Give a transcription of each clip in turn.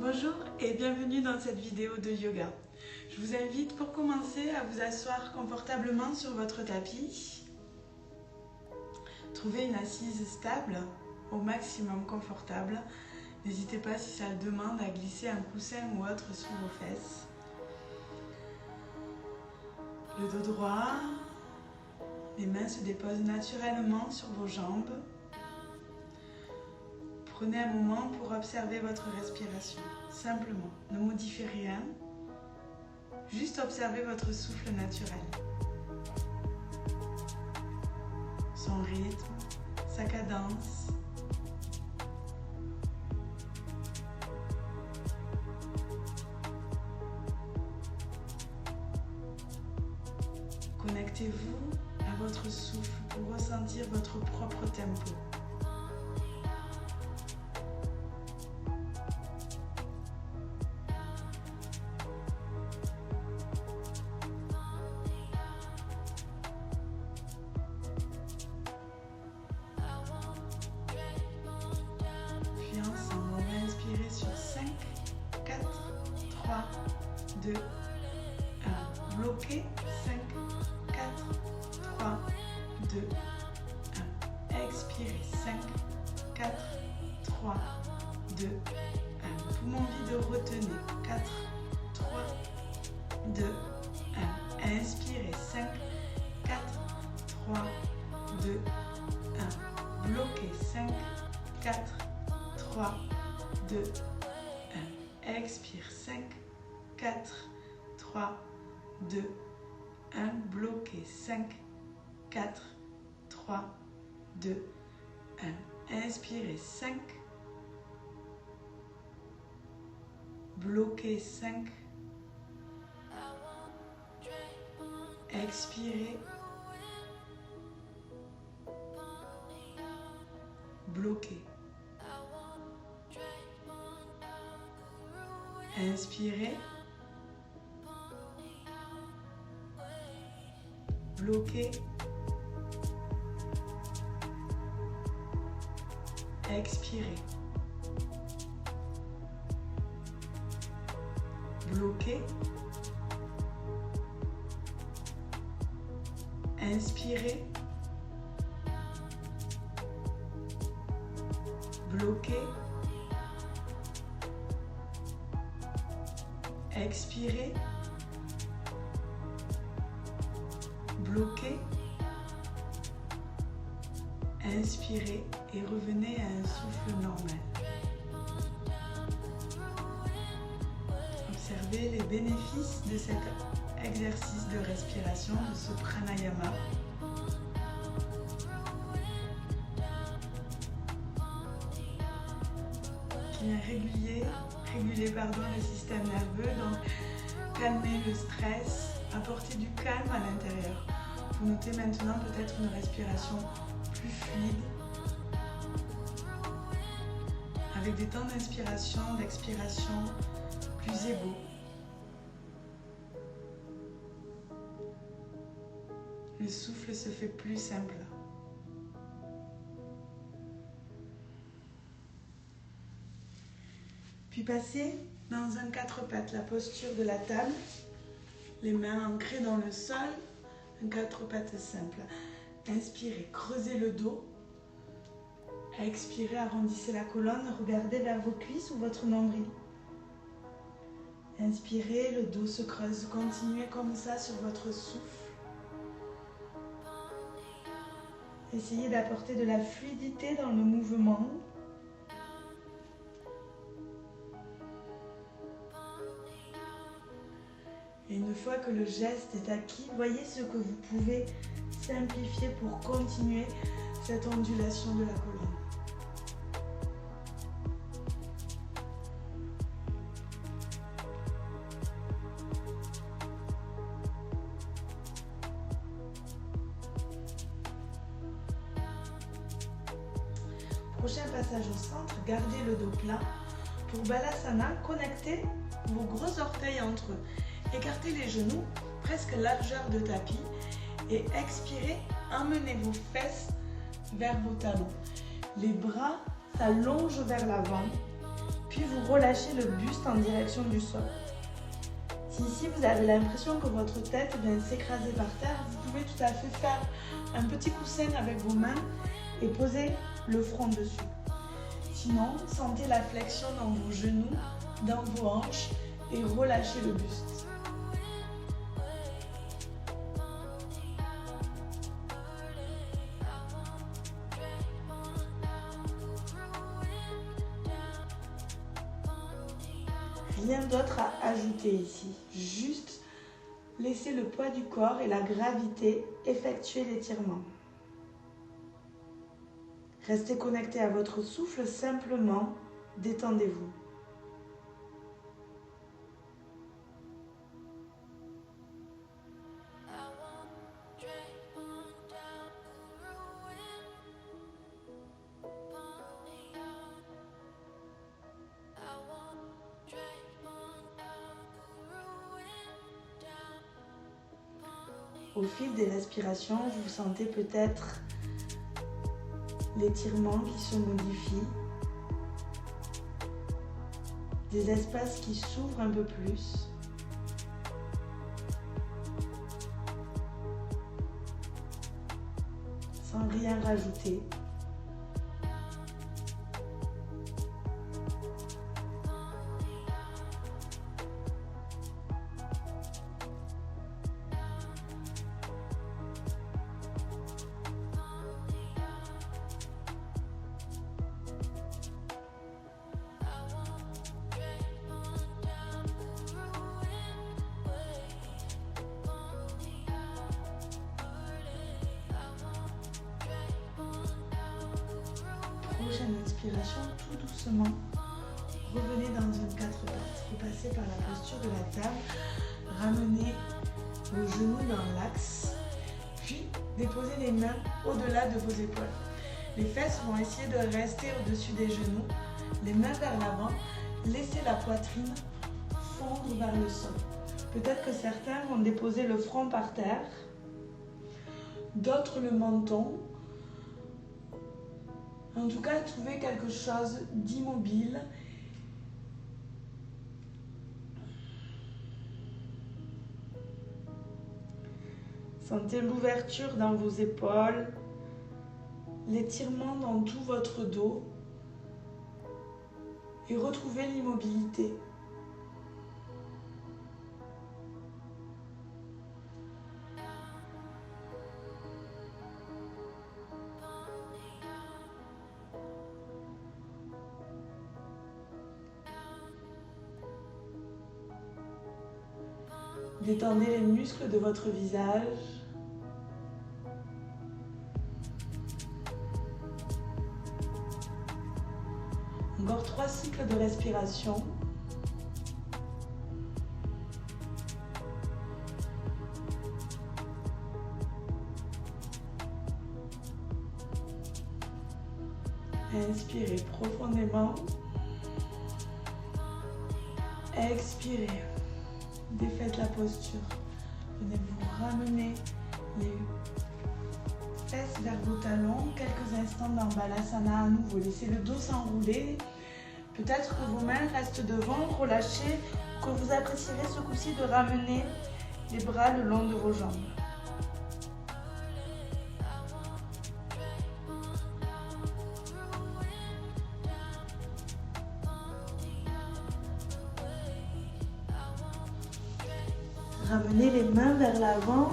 Bonjour et bienvenue dans cette vidéo de yoga. Je vous invite pour commencer à vous asseoir confortablement sur votre tapis. Trouvez une assise stable, au maximum confortable. N'hésitez pas si ça le demande à glisser un coussin ou autre sous vos fesses. Le dos droit, les mains se déposent naturellement sur vos jambes. Prenez un moment pour observer votre respiration, simplement. Ne modifiez rien, juste observez votre souffle naturel. Son rythme, sa cadence. Connectez-vous à votre souffle pour ressentir votre propre tempo. Puis ensemble, on va inspirer sur 5, 4, 3, 2, 1. Bloquez. 5, 4, 3, 2, 1. Expirez. 5, 4, 3, 2, 1. Poumon vide, retenez. 4, 3, 2, 1. Inspirez. 5, 4, 3, 2, 1. Bloquez. 5, 4, 3, 2, 1. Expire. 5, 4, 3, 2, 1. Bloqué. 5, 4, 3, 2, 1. Inspirez. 5. Bloqué. 5. Expirez. Bloqué. Inspirez. Bloqué. Expirez. Bloqué. Inspirez. Bloqué. Expirez. Bloquez, inspirez et revenez à un souffle normal. Observez les bénéfices de cet exercice de respiration, de ce pranayama. Qui est régulé le système nerveux, donc calmer le stress, apporter du calme à l'intérieur. Vous notez maintenant peut-être une respiration plus fluide, avec des temps d'inspiration, d'expiration plus égaux. Le souffle se fait plus simple. Puis passez dans un 4 pattes, la posture de la table, les mains ancrées dans le sol, un 4 pattes simple. Inspirez, creusez le dos. Expirez, arrondissez la colonne, regardez vers vos cuisses ou votre nombril. Inspirez, le dos se creuse, continuez comme ça sur votre souffle. Essayez d'apporter de la fluidité dans le mouvement. Et une fois que le geste est acquis, voyez ce que vous pouvez simplifier pour continuer cette ondulation de la colonne. Prochain passage au centre, gardez le dos plat. Pour Balasana, connectez vos gros orteils entre eux. Écartez les genoux, presque largeur de tapis, et expirez, emmenez vos fesses vers vos talons. Les bras s'allongent vers l'avant. Puis vous relâchez le buste en direction du sol. Si ici vous avez l'impression que votre tête vient s'écraser par terre, vous pouvez tout à fait faire un petit coussin avec vos mains et poser le front dessus. Sinon, sentez la flexion dans vos genoux, dans vos hanches et relâchez le buste. Rien d'autre à ajouter ici, juste laissez le poids du corps et la gravité effectuer l'étirement. Restez connecté à votre souffle, simplement détendez-vous. Au fil des respirations, vous sentez peut-être l'étirement qui se modifie, des espaces qui s'ouvrent un peu plus. Sans rien rajouter. Prochaine inspiration, tout doucement, revenez dans un 4 pattes, repassez par la posture de la table, ramenez vos genoux dans l'axe, puis déposez les mains au-delà de vos épaules. Les fesses vont essayer de rester au-dessus des genoux, les mains vers l'avant, laissez la poitrine fondre vers le sol. Peut-être que certains vont déposer le front par terre, d'autres le menton. En tout cas, trouvez quelque chose d'immobile. Sentez l'ouverture dans vos épaules, l'étirement dans tout votre dos et retrouvez l'immobilité. Détendez les muscles de votre visage. Encore 3 cycles de respiration. Inspirez profondément. Expirez. Défaites la posture. Venez vous ramener les fesses vers vos talons. Quelques instants dans Balasana à nouveau. Laissez le dos s'enrouler. Peut-être que vos mains restent devant, relâchez, que vous apprécierez ce coup-ci de ramener les bras le long de vos jambes. Ramenez les mains vers l'avant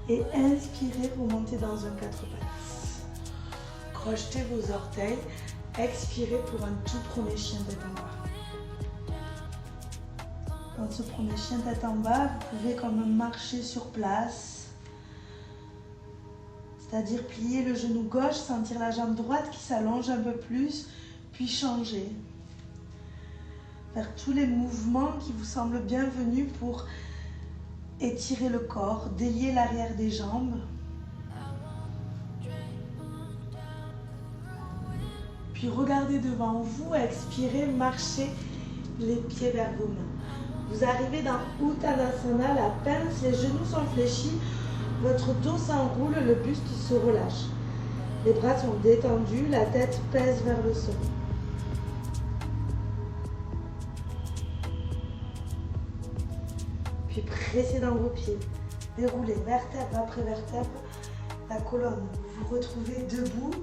et inspirez, vous montez dans un 4 pattes. Crochetez vos orteils, expirez pour un tout premier chien tête en bas. Dans ce premier chien tête en bas, vous pouvez comme marcher sur place, c'est-à-dire plier le genou gauche, sentir la jambe droite qui s'allonge un peu plus, puis changer. Faire tous les mouvements qui vous semblent bienvenus pour étirer le corps, délier l'arrière des jambes. Puis regardez devant vous, expirez, marchez les pieds vers vos mains. Vous arrivez dans Uttanasana, la pince, les genoux sont fléchis, votre dos s'enroule, le buste se relâche. Les bras sont détendus, la tête pèse vers le sol. puis pressez dans vos pieds. Déroulez vertèbre après vertèbre la colonne. Vous vous retrouvez debout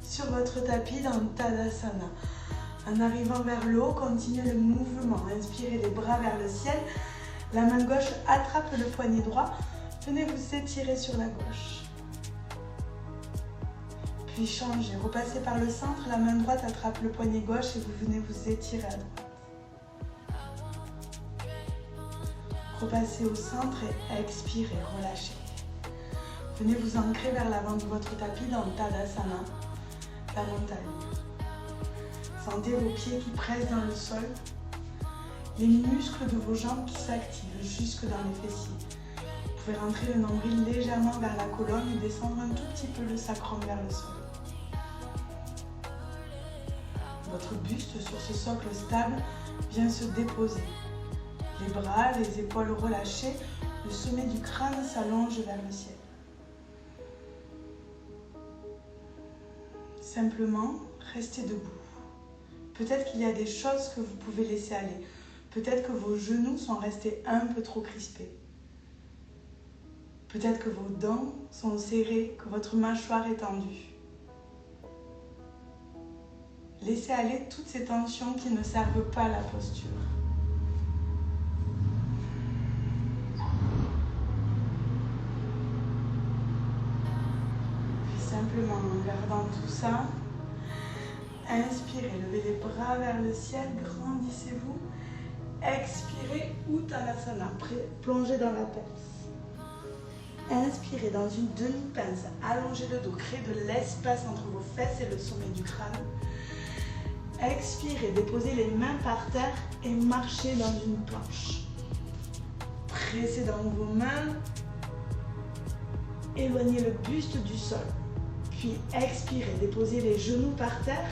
sur votre tapis dans Tadasana. En arrivant vers le haut, continuez le mouvement. Inspirez les bras vers le ciel. La main gauche attrape le poignet droit. Venez vous étirer sur la gauche. Puis changez. Repassez par le centre. La main droite attrape le poignet gauche et vous venez vous étirer à droite. Repassez au centre et expirez, relâchez. Venez vous ancrer vers l'avant de votre tapis dans Tadasana, la montagne. Sentez vos pieds qui pressent dans le sol, les muscles de vos jambes qui s'activent jusque dans les fessiers. Vous pouvez rentrer le nombril légèrement vers la colonne et descendre un tout petit peu le sacrum vers le sol. Votre buste sur ce socle stable vient se déposer. Les bras, les épaules relâchées, le sommet du crâne s'allonge vers le ciel. Simplement, restez debout. Peut-être qu'il y a des choses que vous pouvez laisser aller. Peut-être que vos genoux sont restés un peu trop crispés. Peut-être que vos dents sont serrées, que votre mâchoire est tendue. Laissez aller toutes ces tensions qui ne servent pas à la posture. Simplement en gardant tout ça, inspirez, levez les bras vers le ciel, grandissez-vous. Expirez, Uttanasana, plongez dans la pince. Inspirez dans une demi-pince, allongez le dos, créez de l'espace entre vos fesses et le sommet du crâne. Expirez, déposez les mains par terre et marchez dans une planche. Pressez dans vos mains, éloignez le buste du sol. Puis expirez, déposez les genoux par terre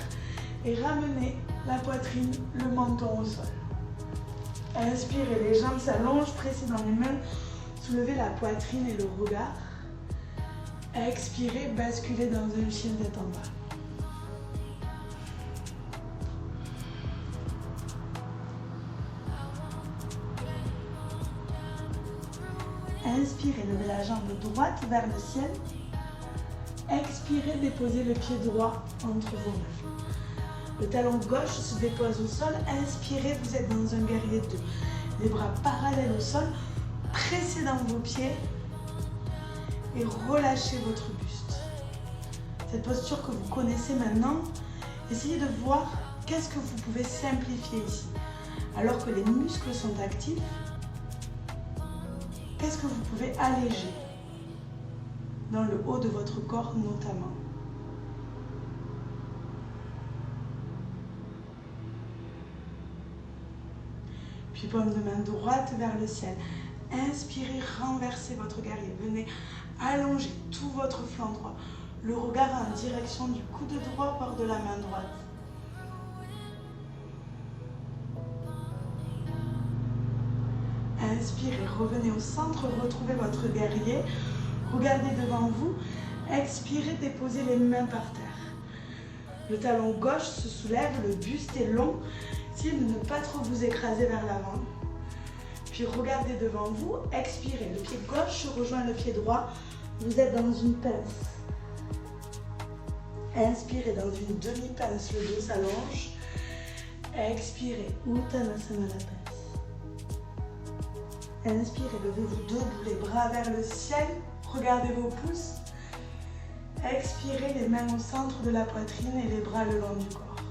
et ramenez la poitrine, le menton au sol. Inspirez, les jambes s'allongent, pressez dans les mains, soulevez la poitrine et le regard. Expirez, basculez dans un chien tête en bas. Inspirez, levez la jambe droite vers le ciel. Expirez, déposez le pied droit entre vos mains. Le talon gauche se dépose au sol. Inspirez, vous êtes dans un guerrier 2. Les bras parallèles au sol. Pressez dans vos pieds et relâchez votre buste. Cette posture que vous connaissez maintenant, essayez de voir qu'est-ce que vous pouvez simplifier ici. Alors que les muscles sont actifs, qu'est-ce que vous pouvez alléger dans le haut de votre corps notamment. Puis paume de main droite vers le ciel. Inspirez, renversez votre guerrier. Venez allonger tout votre flanc droit. Le regard en direction du coude droit bord de la main droite. Inspirez, revenez au centre, retrouvez votre guerrier. Regardez devant vous, expirez, déposez les mains par terre. Le talon gauche se soulève, le buste est long, essayez de ne pas trop vous écraser vers l'avant. Puis regardez devant vous, expirez, le pied gauche rejoint le pied droit, vous êtes dans une pince. Inspirez dans une demi-pince, le dos s'allonge. Expirez, Uttanasana la pince. Inspirez, levez-vous debout, les bras vers le ciel. Regardez vos pouces. Expirez, les mains au centre de la poitrine et les bras le long du corps.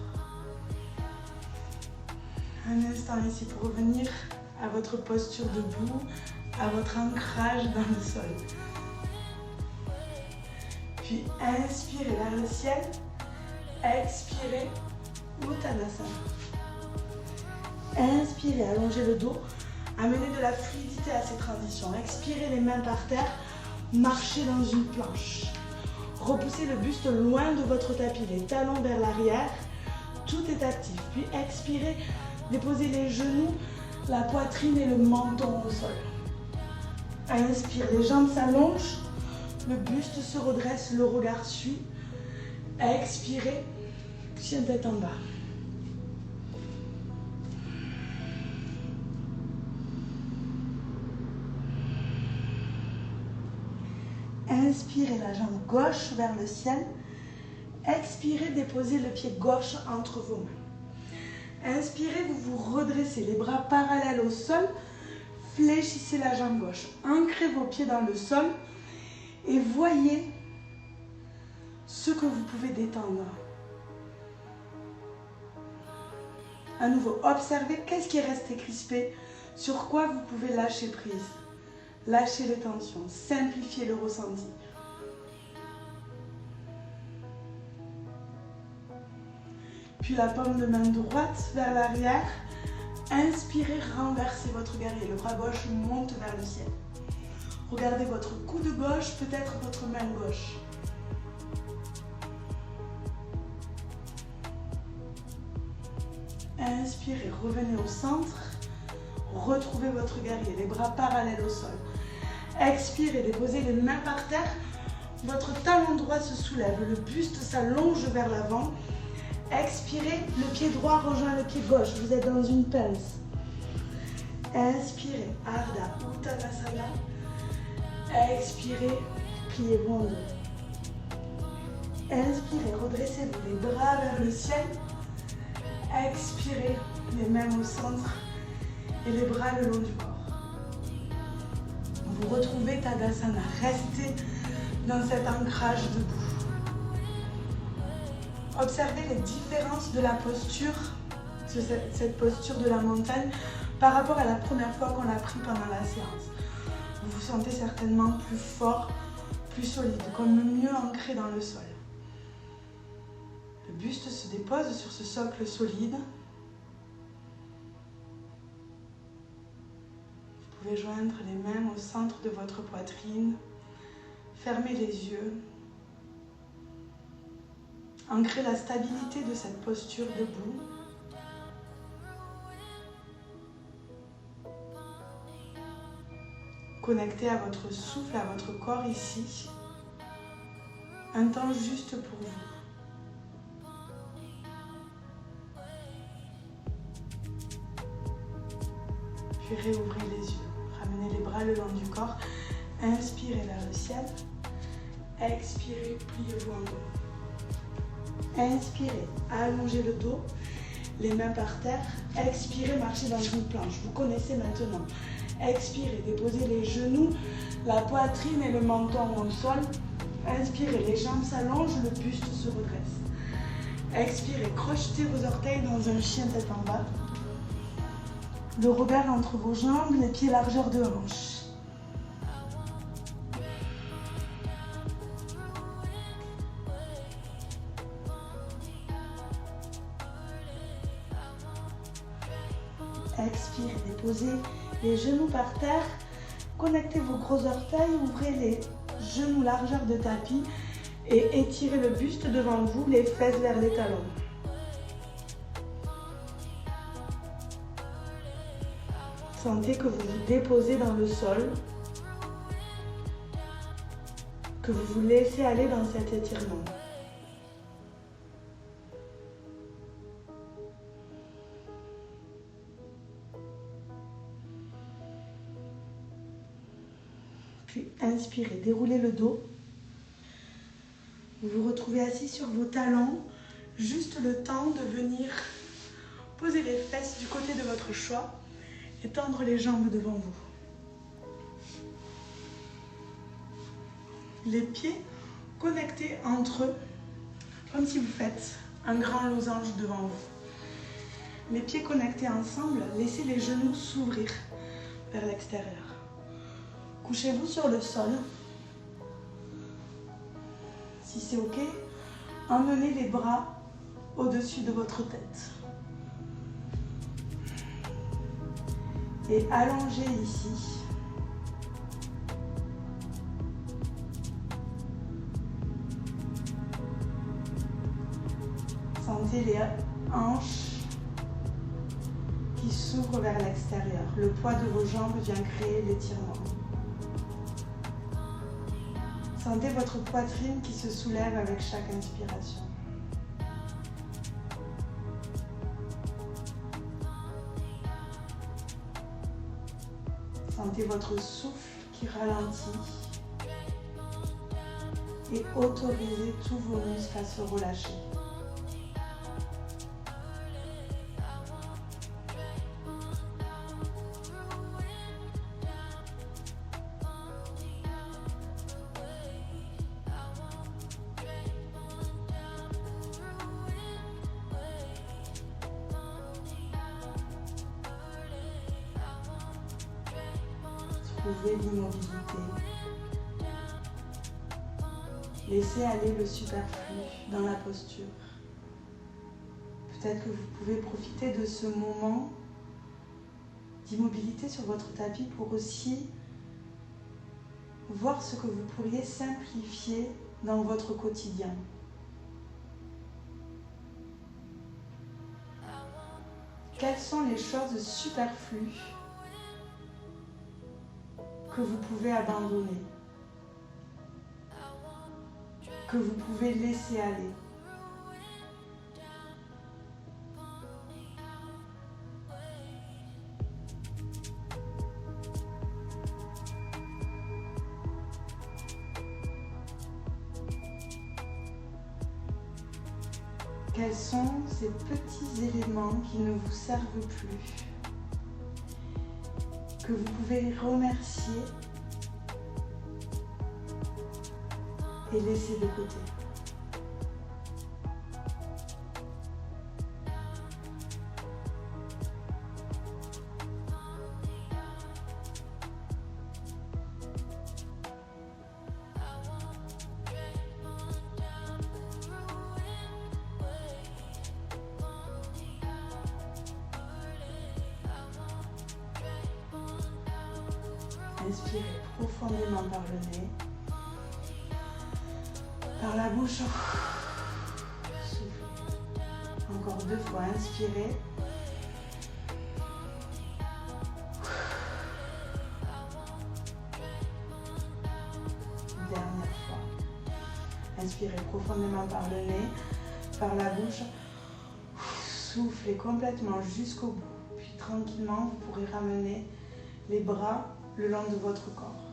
Un instant ici pour revenir à votre posture debout, à votre ancrage dans le sol. Puis inspirez vers le ciel. Expirez, Uttanasana. Inspirez, allongez le dos. Amenez de la fluidité à ces transitions. Expirez, les mains par terre. Marchez dans une planche. Repoussez le buste loin de votre tapis, les talons vers l'arrière. Tout est actif. Puis expirez, déposez les genoux, la poitrine et le menton au sol. Inspire, les jambes s'allongent, le buste se redresse, le regard suit. Expirez, chien tête en bas. Inspirez la jambe gauche vers le ciel. Expirez, déposez le pied gauche entre vos mains. Inspirez, vous vous redressez, les bras parallèles au sol. Fléchissez la jambe gauche. Ancrez vos pieds dans le sol et voyez ce que vous pouvez détendre. À nouveau, observez qu'est-ce qui est resté crispé, sur quoi vous pouvez lâcher prise. Lâchez les tensions, simplifiez le ressenti. Puis la paume de main droite vers l'arrière. Inspirez, renversez votre guerrier. Le bras gauche monte vers le ciel. Regardez votre coude gauche, peut-être votre main gauche. Inspirez, revenez au centre. Retrouvez votre guerrier, les bras parallèles au sol. Expirez, déposez les mains par terre. Votre talon droit se soulève, le buste s'allonge vers l'avant. Expirez, le pied droit rejoint le pied gauche. Vous êtes dans une pince. Inspirez, Ardha Uttanasana. Expirez, pliez-vous en deux. Inspirez, redressez-vous les bras vers le ciel. Expirez, les mains au centre et les bras le long du corps. Vous retrouvez Tadasana. Restez dans cet ancrage debout. Observez les différences de la posture, cette posture de la montagne, par rapport à la première fois qu'on l'a pris pendant la séance. Vous vous sentez certainement plus fort, plus solide, comme mieux ancré dans le sol. Le buste se dépose sur ce socle solide. Vous pouvez joindre les mains au centre de votre poitrine. Fermez les yeux. Ancrez la stabilité de cette posture debout. Connectez à votre souffle, à votre corps ici. Un temps juste pour vous. Puis réouvrez les yeux. Ramenez les bras le long du corps. Inspirez vers le ciel. Expirez, pliez-vous en deux. Inspirez, allongez le dos, les mains par terre. Expirez, marchez dans une planche. Vous connaissez maintenant. Expirez, déposez les genoux, la poitrine et le menton au sol. Inspirez, les jambes s'allongent, le buste se redresse. Expirez, crochetez vos orteils dans un chien tête en bas. Le regard entre vos jambes, les pieds largeur de hanche. Expirez, déposez les genoux par terre, connectez vos gros orteils, ouvrez les genoux largeur de tapis et étirez le buste devant vous, les fesses vers les talons. Sentez que vous vous déposez dans le sol, que vous vous laissez aller dans cet étirement. Puis inspirez, déroulez le dos. Vous vous retrouvez assis sur vos talons, juste le temps de venir poser les fesses du côté de votre choix et tendre les jambes devant vous. Les pieds connectés entre eux, comme si vous faites un grand losange devant vous. Les pieds connectés ensemble, laissez les genoux s'ouvrir vers l'extérieur. Couchez-vous sur le sol. Si c'est OK, emmenez les bras au-dessus de votre tête. Et allongez ici. Sentez les hanches qui s'ouvrent vers l'extérieur. Le poids de vos jambes vient créer l'étirement. Sentez votre poitrine qui se soulève avec chaque inspiration. Sentez votre souffle qui ralentit. et autorisez tous vos muscles à se relâcher. Trouvez l'immobilité. Laissez aller le superflu dans la posture. Peut-être que vous pouvez profiter de ce moment d'immobilité sur votre tapis pour aussi voir ce que vous pourriez simplifier dans votre quotidien. Quelles sont les choses superflues que vous pouvez abandonner, que vous pouvez laisser aller? Quels sont ces petits éléments qui ne vous servent plus, que vous pouvez remercier et laisser de côté? Inspirez profondément par le nez. Par la bouche, soufflez. Encore 2 fois, inspirez. Dernière fois. Inspirez profondément par le nez, par la bouche. Soufflez complètement jusqu'au bout. Puis tranquillement, vous pourrez ramener les bras le long de votre corps.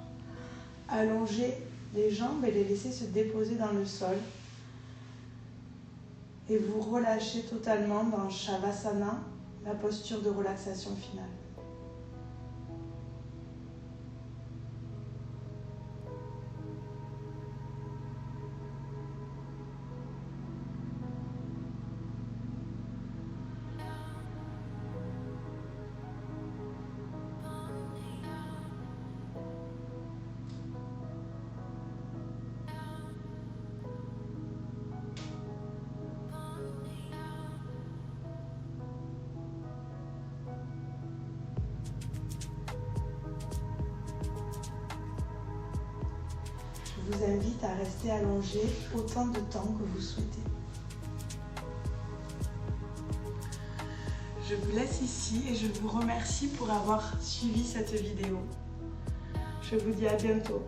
Allongez les jambes et les laissez se déposer dans le sol. Et vous relâchez totalement dans Shavasana, la posture de relaxation finale. Je vous invite à rester allongé autant de temps que vous souhaitez. Je vous laisse ici et je vous remercie pour avoir suivi cette vidéo. Je vous dis à bientôt.